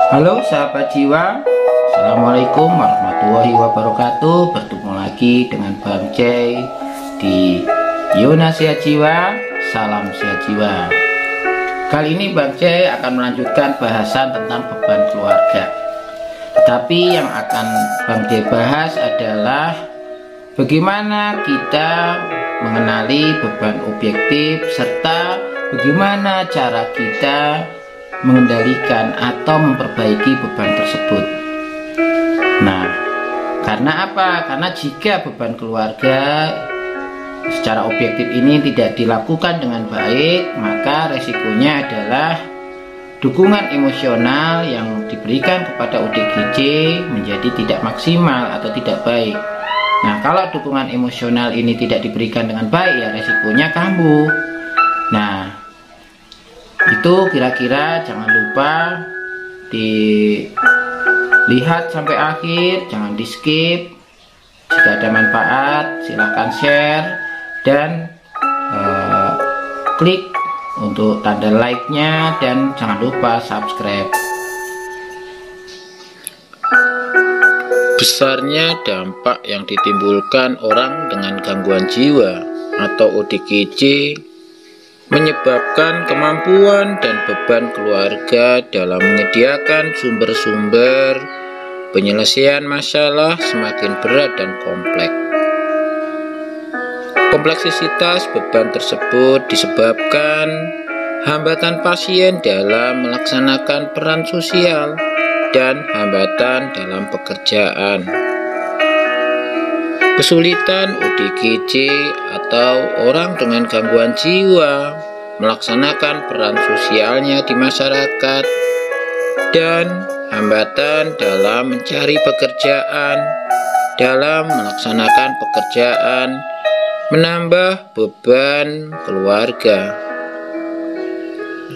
Halo sahabat jiwa, Assalamualaikum warahmatullahi wabarakatuh. Bertemu lagi dengan Bang Jay di Yona Sehat Jiwa, Salam Sehat Jiwa. Kali ini Bang Jay akan melanjutkan bahasan tentang beban keluarga. Tetapi yang akan Bang Jay bahas adalah bagaimana kita mengenali beban objektif serta bagaimana cara kita mengendalikan atau memperbaiki beban tersebut. Nah, karena apa? Karena jika beban keluarga secara objektif ini tidak dilakukan dengan baik, maka resikonya adalah dukungan emosional yang diberikan kepada ODGJ menjadi tidak maksimal atau tidak baik. Nah, kalau dukungan emosional ini tidak diberikan dengan baik, ya resikonya kambuh. Nah, itu kira-kira jangan lupa dilihat sampai akhir, jangan di skip. Jika ada manfaat silahkan share dan klik untuk tanda like-nya dan jangan lupa subscribe. Besarnya dampak yang ditimbulkan orang dengan gangguan jiwa atau ODGJ menyebabkan kemampuan dan beban keluarga dalam menyediakan sumber-sumber penyelesaian masalah semakin berat dan kompleks. Kompleksitas beban tersebut disebabkan hambatan pasien dalam melaksanakan peran sosial dan hambatan dalam pekerjaan. Kesulitan ODGJ atau orang dengan gangguan jiwa melaksanakan peran sosialnya di masyarakat dan hambatan dalam mencari pekerjaan, dalam melaksanakan pekerjaan menambah beban keluarga.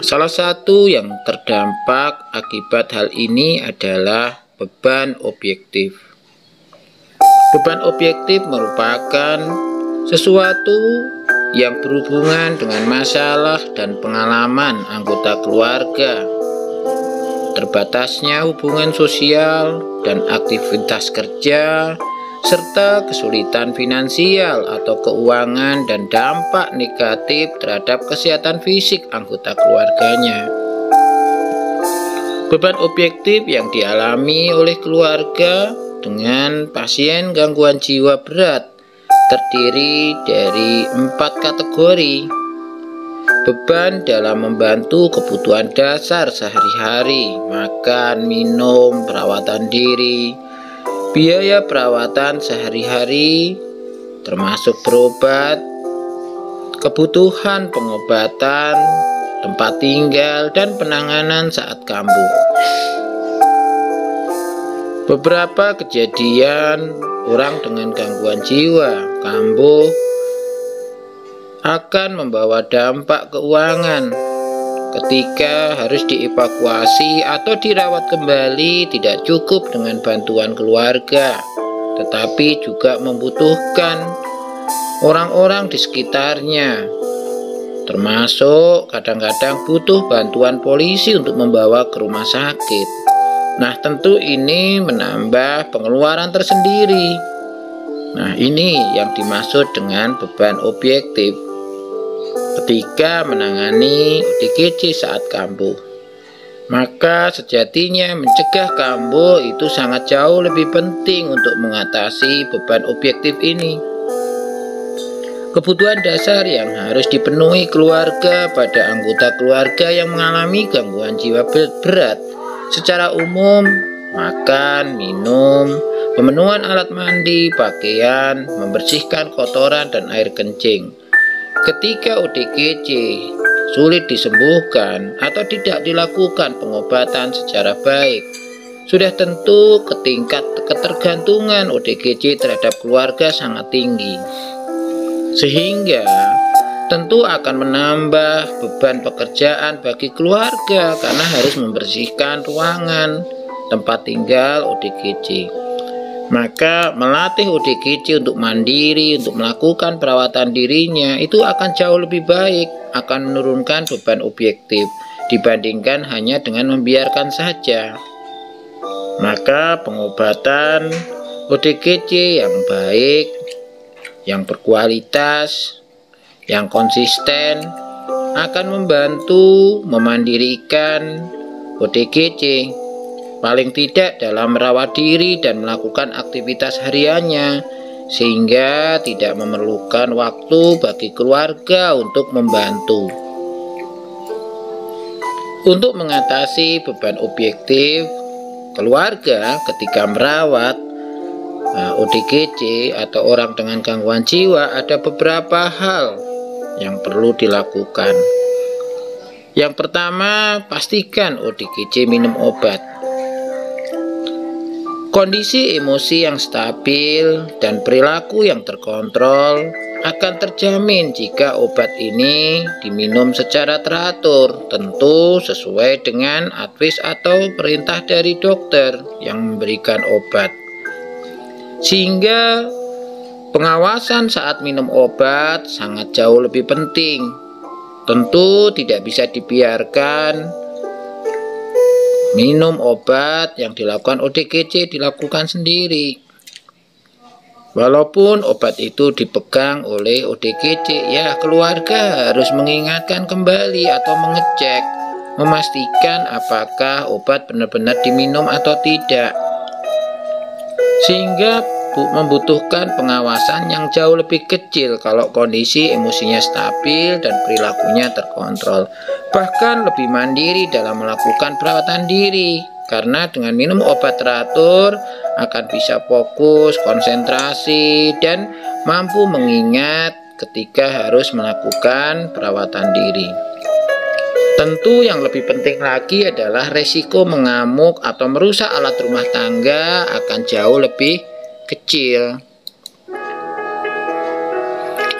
Salah satu yang terdampak akibat hal ini adalah beban objektif. Beban objektif merupakan sesuatu yang berhubungan dengan masalah dan pengalaman anggota keluarga. Terbatasnya hubungan sosial dan aktivitas kerja, serta kesulitan finansial atau keuangan dan dampak negatif terhadap kesehatan fisik anggota keluarganya. Beban objektif yang dialami oleh keluarga dengan pasien gangguan jiwa berat terdiri dari 4 kategori. Beban dalam membantu kebutuhan dasar sehari-hari, makan, minum, perawatan diri, biaya perawatan sehari-hari termasuk berobat, kebutuhan pengobatan, tempat tinggal, dan penanganan saat kambuh. Beberapa kejadian orang dengan gangguan jiwa kambuh akan membawa dampak keuangan ketika harus dievakuasi atau dirawat kembali. Tidak cukup dengan bantuan keluarga, tetapi juga membutuhkan orang-orang di sekitarnya, termasuk kadang-kadang butuh bantuan polisi untuk membawa ke rumah sakit. Nah, tentu ini menambah pengeluaran tersendiri. Nah, ini yang dimaksud dengan beban objektif ketika menangani ODGJ saat kambuh. Maka sejatinya mencegah kambuh itu sangat jauh lebih penting untuk mengatasi beban objektif ini. Kebutuhan dasar yang harus dipenuhi keluarga pada anggota keluarga yang mengalami gangguan jiwa berat secara umum: makan, minum, pemenuhan alat mandi, pakaian, membersihkan kotoran dan air kencing. Ketika ODGJ sulit disembuhkan atau tidak dilakukan pengobatan secara baik, sudah tentu tingkat ketergantungan ODGJ terhadap keluarga sangat tinggi, sehingga tentu akan menambah beban pekerjaan bagi keluarga karena harus membersihkan ruangan tempat tinggal ODGJ. Maka melatih ODGJ untuk mandiri, untuk melakukan perawatan dirinya itu akan jauh lebih baik, akan menurunkan beban objektif dibandingkan hanya dengan membiarkan saja. maka pengobatan ODGJ yang baik, yang berkualitas, yang konsisten akan membantu memandirikan ODGJ paling tidak dalam merawat diri dan melakukan aktivitas hariannya, sehingga tidak memerlukan waktu bagi keluarga untuk membantu. Untuk mengatasi beban objektif keluarga ketika merawat ODGJ atau orang dengan gangguan jiwa, ada beberapa hal yang perlu dilakukan. Yang pertama, pastikan ODGJ minum obat. Kondisi emosi yang stabil dan perilaku yang terkontrol akan terjamin jika obat ini diminum secara teratur, tentu sesuai dengan advis atau perintah dari dokter yang memberikan obat. Sehingga pengawasan saat minum obat sangat jauh lebih penting. Tentu tidak bisa dibiarkan minum obat yang dilakukan ODGJ dilakukan sendiri. Walaupun obat itu dipegang oleh ODGJ, ya keluarga harus mengingatkan kembali atau mengecek, memastikan apakah obat benar-benar diminum atau tidak. Sehingga membutuhkan pengawasan yang jauh lebih kecil kalau kondisi emosinya stabil dan perilakunya terkontrol. Bahkan lebih mandiri dalam melakukan perawatan diri, karena dengan minum obat teratur akan bisa fokus, konsentrasi, dan mampu mengingat ketika harus melakukan perawatan diri. Tentu yang lebih penting lagi adalah resiko mengamuk atau merusak alat rumah tangga akan jauh lebih kecil.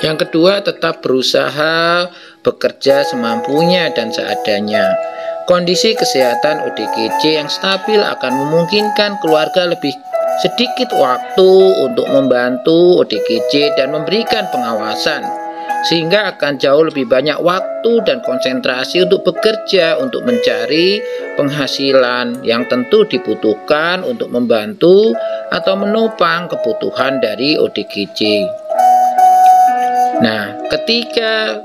Yang kedua, tetap berusaha bekerja semampunya dan seadanya. Kondisi kesehatan ODGJ yang stabil akan memungkinkan keluarga lebih sedikit waktu untuk membantu ODGJ dan memberikan pengawasan, sehingga akan jauh lebih banyak waktu dan konsentrasi untuk bekerja untuk mencari penghasilan yang tentu dibutuhkan untuk membantu atau menopang kebutuhan dari ODGJ. Nah, ketika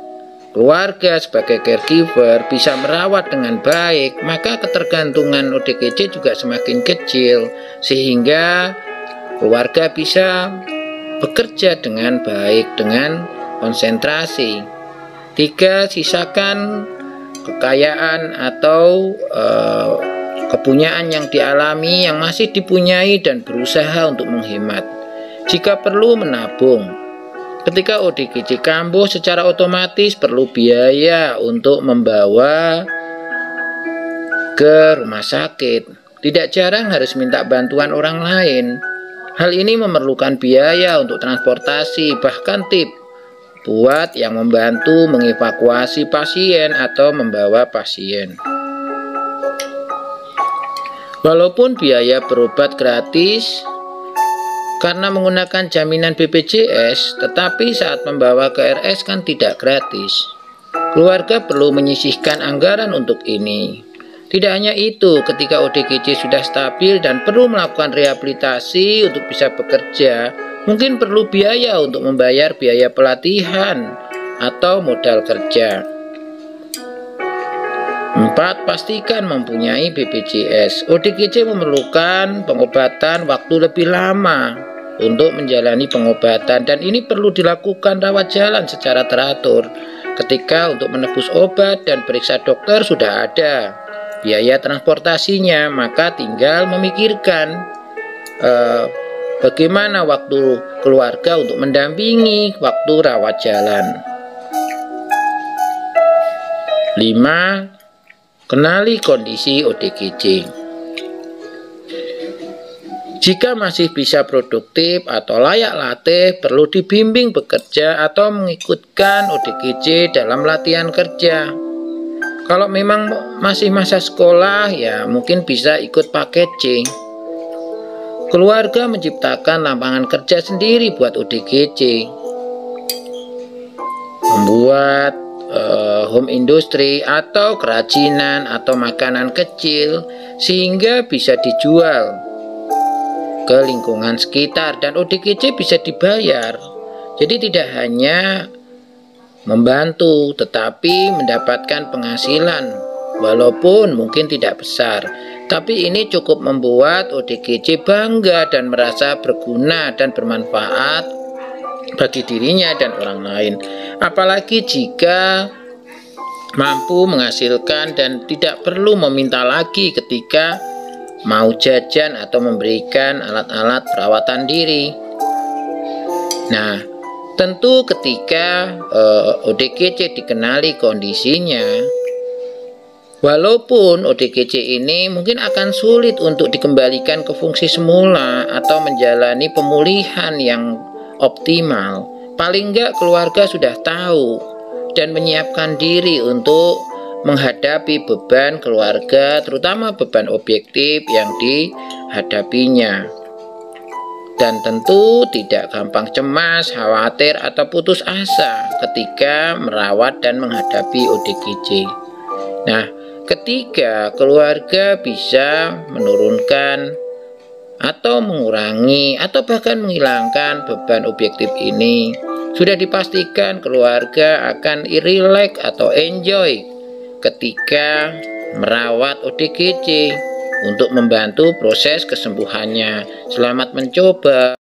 keluarga sebagai caregiver bisa merawat dengan baik, maka ketergantungan ODGJ juga semakin kecil, sehingga keluarga bisa bekerja dengan baik, dengan konsentrasi. 3. Sisakan kekayaan atau kepunyaan yang dialami yang masih dipunyai dan berusaha untuk menghemat. Jika perlu, menabung. Ketika ODGJ kambuh, secara otomatis perlu biaya untuk membawa ke rumah sakit. Tidak jarang harus minta bantuan orang lain. Hal ini memerlukan biaya untuk transportasi, bahkan tip buat yang membantu mengevakuasi pasien atau membawa pasien. Walaupun biaya berobat gratis karena menggunakan jaminan BPJS, tetapi saat membawa ke RS kan tidak gratis. Keluarga perlu menyisihkan anggaran untuk ini. Tidak hanya itu, ketika ODGJ sudah stabil dan perlu melakukan rehabilitasi untuk bisa bekerja, mungkin perlu biaya untuk membayar biaya pelatihan atau modal kerja. 4. Pastikan mempunyai BPJS. ODGJ memerlukan pengobatan waktu lebih lama untuk menjalani pengobatan, dan ini perlu dilakukan rawat jalan secara teratur. Ketika untuk menebus obat dan periksa dokter sudah ada biaya transportasinya, maka tinggal memikirkan bagaimana waktu keluarga untuk mendampingi waktu rawat jalan. 5. Kenali kondisi ODGJ. Jika masih bisa produktif atau layak latih, perlu dibimbing bekerja atau mengikutkan ODGJ dalam latihan kerja. Kalau memang masih masa sekolah, ya mungkin bisa ikut paket C. Keluarga menciptakan lapangan kerja sendiri buat ODGJ. Membuat home industry atau kerajinan atau makanan kecil sehingga bisa dijual ke lingkungan sekitar dan ODGJ bisa dibayar. Jadi tidak hanya membantu tetapi mendapatkan penghasilan walaupun mungkin tidak besar. Tapi ini cukup membuat ODGJ bangga dan merasa berguna dan bermanfaat bagi dirinya dan orang lain. Apalagi jika mampu menghasilkan dan tidak perlu meminta lagi ketika mau jajan atau memberikan alat-alat perawatan diri. Nah, tentu ketika ODGJ dikenali kondisinya, walaupun ODGJ ini mungkin akan sulit untuk dikembalikan ke fungsi semula atau menjalani pemulihan yang optimal, paling enggak keluarga sudah tahu dan menyiapkan diri untuk menghadapi beban keluarga, terutama beban objektif yang dihadapinya. Dan tentu tidak gampang cemas, khawatir, atau putus asa ketika merawat dan menghadapi ODGJ. Nah, ketika keluarga bisa menurunkan atau mengurangi atau bahkan menghilangkan beban objektif ini, sudah dipastikan keluarga akan rileks atau enjoy ketika merawat ODGJ untuk membantu proses kesembuhannya. Selamat mencoba.